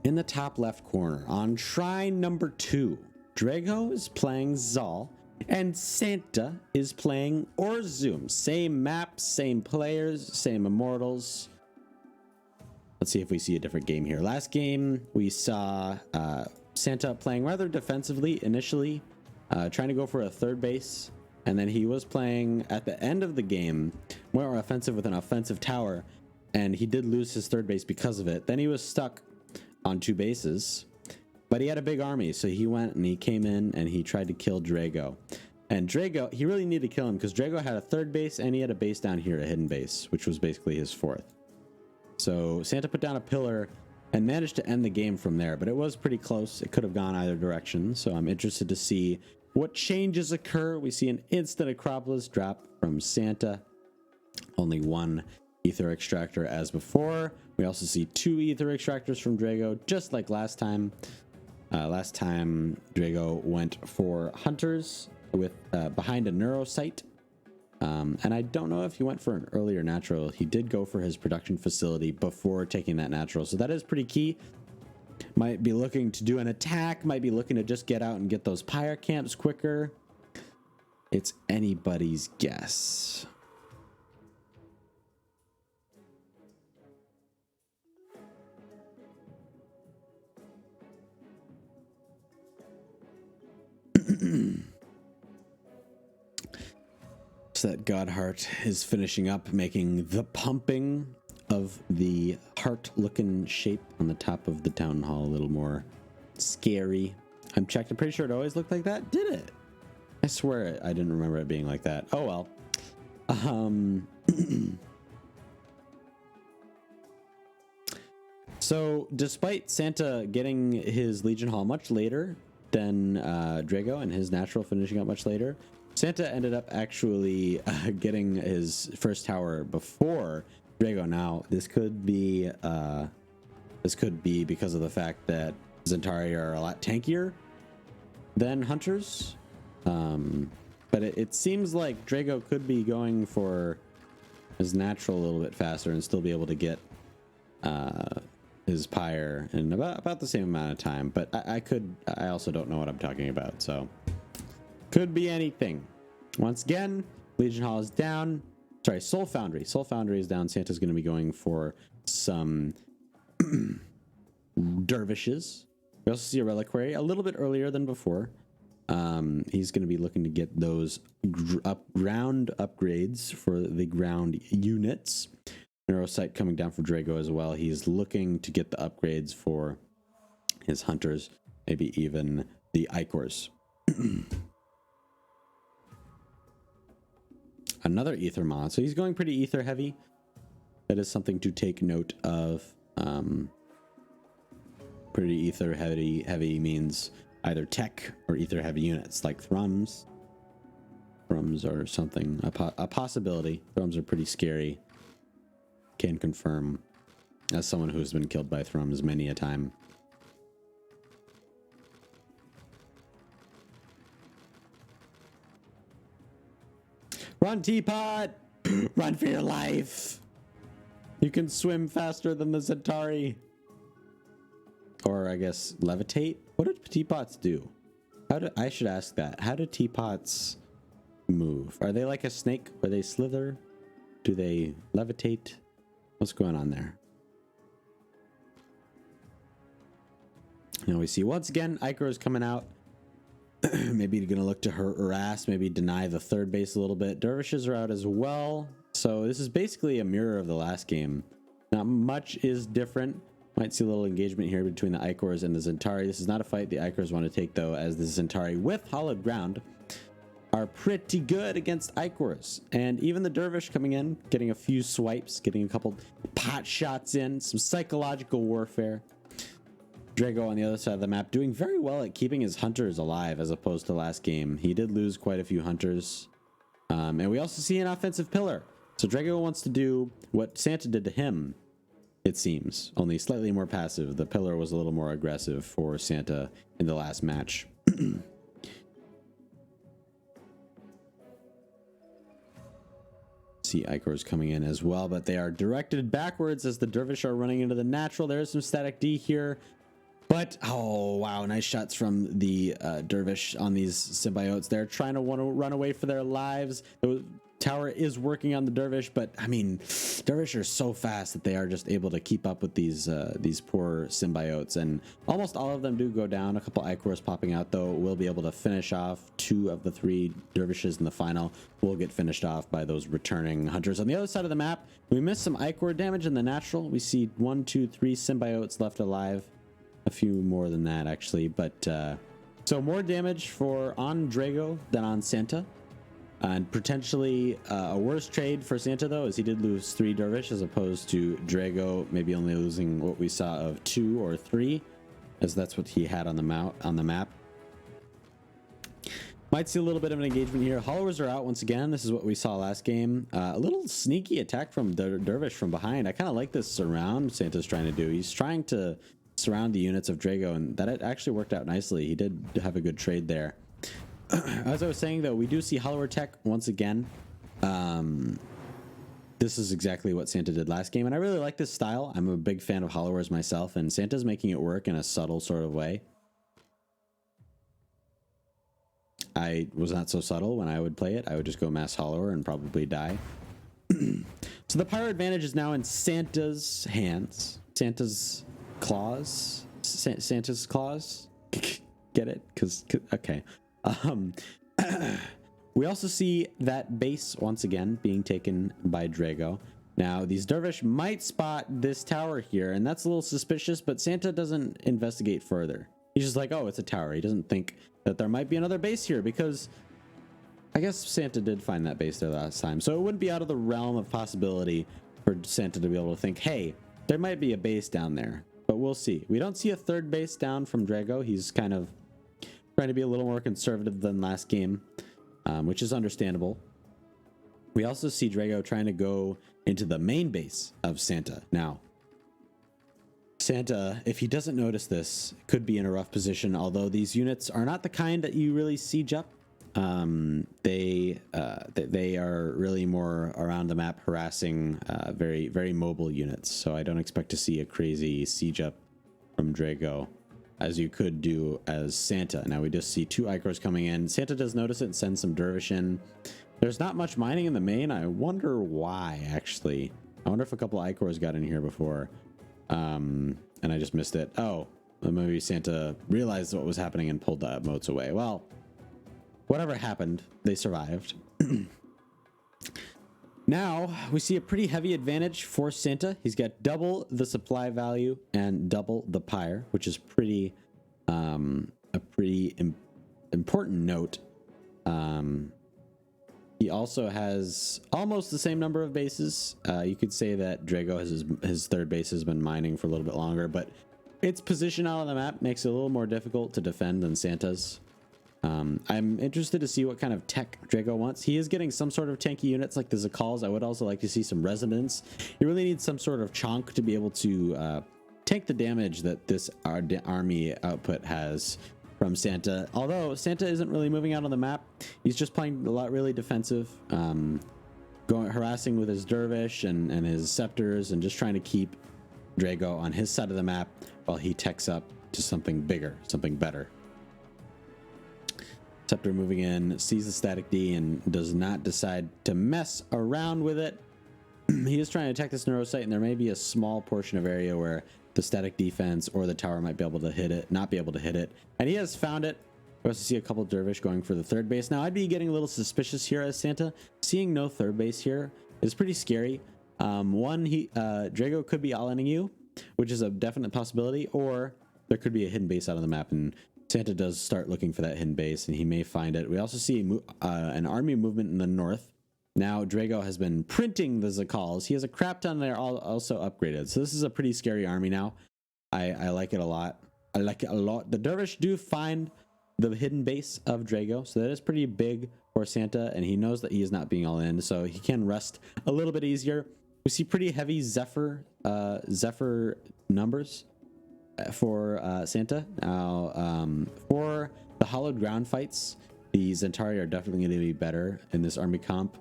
In the top left corner, on shrine number 2, Drago is playing Zal, and Santa is playing Orzum. Same maps, same players, same immortals. Let's see if we see a different game here. Last game, we saw Santa playing rather defensively initially, trying to go for a third base. And then he was playing at the end of the game more offensive with an offensive tower. And he did lose his third base because of it. Then he was stuck on 2 bases. But he had a big army, so he went and he came in and he tried to kill Drago. And Drago, he really needed to kill him because Drago had a third base and he had a base down here, a hidden base, which was basically his 4th. So Santa put down a pillar and managed to end the game from there, but it was pretty close. It could have gone either direction, so I'm interested to see what changes occur. We see an instant Acropolis drop from Santa. Only 1 Ether Extractor as before. We also see 2 Ether Extractors from Drago, just like last time. Last time Drago went for Hunters with behind a Neurosite. And I don't know if he went for an earlier natural. He did go for his production facility before taking that natural, so that is pretty key. Might be looking to do an attack, might be looking to just get out and get those pyre camps quicker. It's anybody's guess. So that God Heart is finishing up, making the pumping of the heart-looking shape on the top of the town hall a little more scary. I'm pretty sure it always looked like that. Did it? I swear I didn't remember it being like that. Oh well. So despite Santa getting his Legion Hall much later than Drago and his natural finishing up much later, Santa ended up actually getting his first tower before Drago. Now this could be because of the fact that Zentari are a lot tankier than Hunters, but it seems like Drago could be going for his natural a little bit faster and still be able to get his pyre in about the same amount of time. But I also don't know what I'm talking about, so could be anything. Once again, Legion Hall is down. Sorry, Soul Foundry. Soul Foundry is down. Santa's going to be going for some dervishes. We also see a reliquary a little bit earlier than before. He's going to be looking to get those ground upgrades for the ground units. Neurosite coming down for Drago as well. He's looking to get the upgrades for his hunters, maybe even the Icors. Another ether mod. So he's going pretty ether heavy. That is something to take note of. Pretty ether heavy means either tech or ether heavy units like Thrums. Thrums are something, a possibility. Thrums are pretty scary. Can confirm as someone who's been killed by Thrums many a time. Run, Teapot! Run for your life! You can swim faster than the Zentari. Or I guess levitate? What do teapots do? I should ask that. How do teapots move? Are they like a snake where they slither? Do they levitate? What's going on there? Now we see once again Icar is coming out. Maybe gonna look to harass, maybe deny the third base a little bit. Dervishes are out as well. So this is basically a mirror of the last game. Not much is different. Might see a little engagement here between the Icors and the Zentari. This is not a fight the Icors want to take though, as the Zentari with hollowed ground are pretty good against Icors. And even the Dervish coming in, getting a few swipes, getting a couple pot shots in, some psychological warfare. Drago on the other side of the map doing very well at keeping his hunters alive as opposed to last game. He did lose quite a few hunters. And we also see an offensive pillar. So Drago wants to do what Santa did to him, it seems, only slightly more passive. The pillar was a little more aggressive for Santa in the last match. See Icors coming in as well, but they are directed backwards as the Dervish are running into the natural. There's some static D here. But, oh, wow, nice shots from the Dervish on these symbiotes. They're trying to want to run away for their lives. The tower is working on the Dervish, but, I mean, Dervish are so fast that they are just able to keep up with these poor symbiotes. And almost all of them do go down. A couple Icors popping out, though, will be able to finish off 2 of the 3 Dervishes in the final. Will get finished off by those returning hunters. On the other side of the map, we missed some Icor damage in the natural. We see 1, 2, 3 symbiotes left alive. A few more than that, actually, but so more damage on Drago than on Santa, and potentially a worse trade for Santa, though, as he did lose 3 Dervish as opposed to Drago maybe only losing what we saw of 2 or 3, as that's what he had on the map. Might see a little bit of an engagement here. Hollowers are out once again. This is what we saw last game. A little sneaky attack from Dervish from behind. I kind of like this surround Santa's trying to do. He's trying to surround the units of Drago, and that it actually worked out nicely. He did have a good trade there. As I was saying, though, we do see Hollower tech once again. This is exactly what Santa did last game, and I really like this style. I'm a big fan of Hollowers myself, and Santa's making it work in a subtle sort of way. I was not so subtle when I would play it. I would just go mass Hollower and probably die. So the PYRE advantage is now in Santa's hands. Santa's claws. Santa's claws. Get it? Okay. We also see that base once again being taken by Drago. Now, these Dervish might spot this tower here, and that's a little suspicious, but Santa doesn't investigate further. He's just like, oh, it's a tower. He doesn't think that there might be another base here, because I guess Santa did find that base there last time. So it wouldn't be out of the realm of possibility for Santa to be able to think, hey, there might be a base down there. But we'll see. We don't see a third base down from Drago. He's kind of trying to be a little more conservative than last game, which is understandable. We also see Drago trying to go into the main base of Santa. Now, Santa, if he doesn't notice this, could be in a rough position, although these units are not the kind that you really siege up. They are really more around the map harassing very, very mobile units. So I don't expect to see a crazy siege up from Drago as you could do as Santa. Now we just see 2 Icors coming in. Santa does notice it and sends some Dervish in. There's not much mining in the main. I wonder why, actually. I wonder if a couple Icors got in here before. And I just missed it. Oh, maybe Santa realized what was happening and pulled the moats away. Well, whatever happened, they survived. Now we see a pretty heavy advantage for Santa. He's got double the supply value and double the PYRE, which is pretty a pretty important note. He also has almost the same number of bases. You could say that Drago has his third base has been mining for a little bit longer, but its position out on the map makes it a little more difficult to defend than Santa's. I'm interested to see what kind of tech Drago wants. He is getting some sort of tanky units like the Zakals. I would also like to see some resonance. He really needs some sort of chonk to be able to take the damage that this army output has from Santa. Although Santa isn't really moving out on the map, he's just playing a lot really defensive, harassing with his Dervish and his Scepters, and just trying to keep Drago on his side of the map while he techs up to something bigger, something better. Scepter moving in, sees the static D and does not decide to mess around with it. He is trying to attack this neurosite, and there may be a small portion of area where the static defense or the tower might be able to hit it, not be able to hit it. And he has found it. We also see a couple Dervish going for the third base. Now, I'd be getting a little suspicious here as Santa. Seeing no third base here is pretty scary. Drago could be all-inning you, which is a definite possibility, or there could be a hidden base out on the map, and Santa does start looking for that hidden base, and he may find it. We also see an army movement in the north. Now, Drago has been printing the Zakals. He has a crap ton there also upgraded. So this is a pretty scary army now. I like it a lot. I like it a lot. The Dervish do find the hidden base of Drago, so that is pretty big for Santa, and he knows that he is not being all in, so he can rest a little bit easier. We see pretty heavy Zephyr numbers for Santa. Now, for the hollowed ground fights, the Zentari are definitely going to be better in this army comp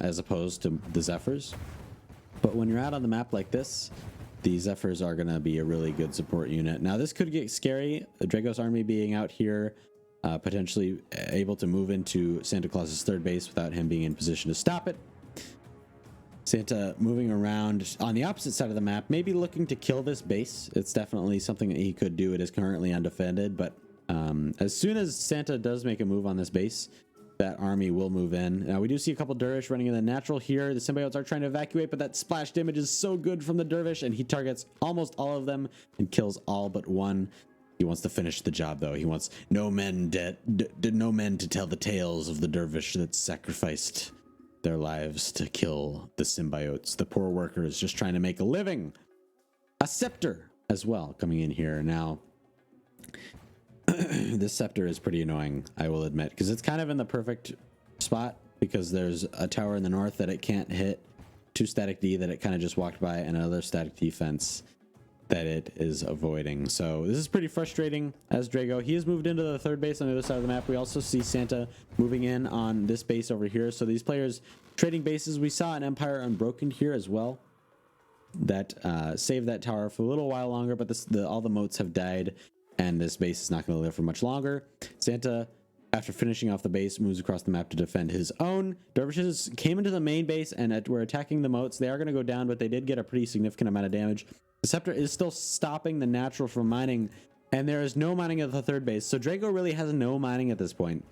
as opposed to the Zephyrs. But when you're out on the map like this, the Zephyrs are going to be a really good support unit. Now, this could get scary. The Drago's army being out here, potentially able to move into Santa Claus's third base without him being in position to stop it. Santa moving around on the opposite side of the map, maybe looking to kill this base. It's definitely something that he could do. It is currently undefended, but as soon as Santa does make a move on this base, that army will move in. Now, we do see a couple Dervish running in the natural here. The symbiotes are trying to evacuate, but that splash damage is so good from the Dervish, and he targets almost all of them and kills all but one. He wants to finish the job, though. He wants no men to tell the tales of the Dervish that sacrificed their lives to kill the symbiotes. The poor workers just trying to make a living. A scepter as well coming in here. Now, this scepter is pretty annoying, I will admit, because it's kind of in the perfect spot because there's a tower in the north that it can't hit, 2 static D that it kind of just walked by, and another static defense that it is avoiding. So this is pretty frustrating as Drago. He has moved into the third base on the other side of the map. We also see Santa moving in on this base over here. So these players trading bases. We saw an Empire Unbroken here as well that saved that tower for a little while longer, but all the moats have died and this base is not going to live for much longer. Santa, after finishing off the base, moves across the map to defend his own. Dervishes came into the main base and were attacking the moats. They are going to go down, but they did get a pretty significant amount of damage. The scepter is still stopping the natural from mining, and there is no mining at the third base. So Drago really has no mining at this point.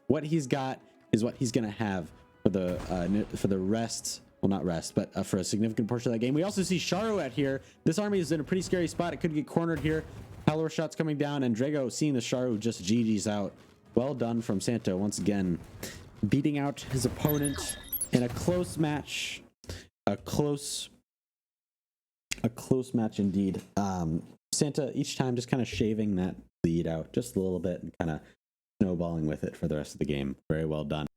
What he's got is what he's going to have for the rest. Well, not rest, but for a significant portion of that game. We also see Sharu out here. This army is in a pretty scary spot. It could get cornered here. Power shots coming down, and Drago seeing the Sharu just GG's out. Well done from Santa once again, beating out his opponent in a close match. A close match indeed. Santa each time just kind of shaving that lead out just a little bit and kind of snowballing with it for the rest of the game. Very well done.